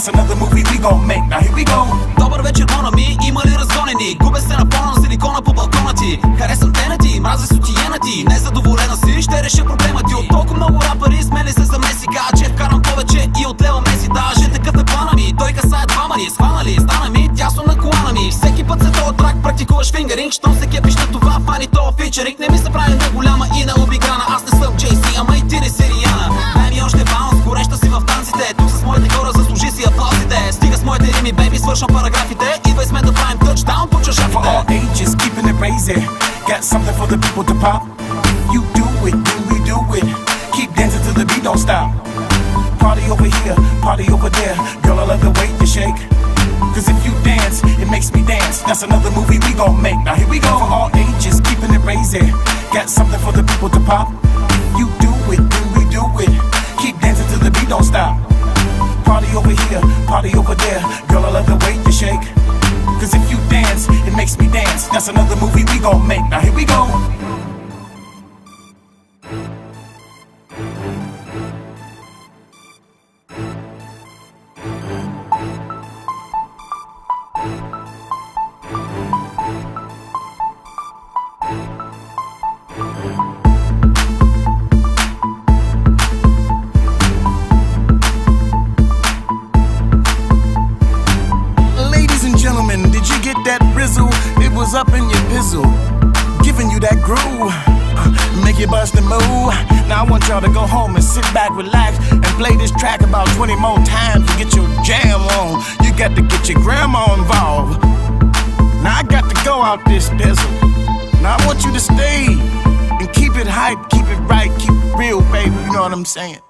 That's another movie we gon' make. Now here we go. Добър вечер, мона ми, има ли разгонени? Губя се на фона на силикона по балкона ти. Харесвам те на ти, мразя сутиена ти. Незадоволена си, ще реша проблема ти. От толкова много рапъри сме ли се за Меси? Че вкарам повече и от лева Меси. Даже такъв е плана ми, той касае двама ни. Схванали, стана ми, тясно на колана ми. Всеки път се този трак практикуваш фингеринг. Щом се кепиш на това, фани тоя фичеринг. Не ми се прави на голяма и на обиграна. Аз не съм JC, ама и ти не си Риана. Дай ми още баунс, гореща си в танците. Тук с моите хора заслужи си аплаузите. Стига с моите рими, бейби, свършвам параграфите. Идвай сме да правим тъчдаун по чашафите. For all ages, keeping it crazy. Got something for the people to pop. You do it, then we do it. Keep dancing till the beat don't stop. Party over here, party over there. Girl, I love the way you shake. Cause if you dance, it makes me dance. That's another movie we gon' make. Now here we go. For all ages, keeping it crazy. Got something for the people to pop. You do it, then we do it. Keep dancing till the beat don't stop. Party over here, party over there. Girl, I love the way you shake. Cause if you dance, it makes me dance. That's another movie we gon' make. Now here we go. Did you get that rizzle? It was up in your pizzle, giving you that groove, make you bust and move. Now I want y'all to go home and sit back, relax, and play this track about 20 more times to get your jam on. You got to get your grandma involved. Now I got to go out this dizzle. Now I want you to stay and keep it hype, keep it right, keep it real, baby. You know what I'm saying?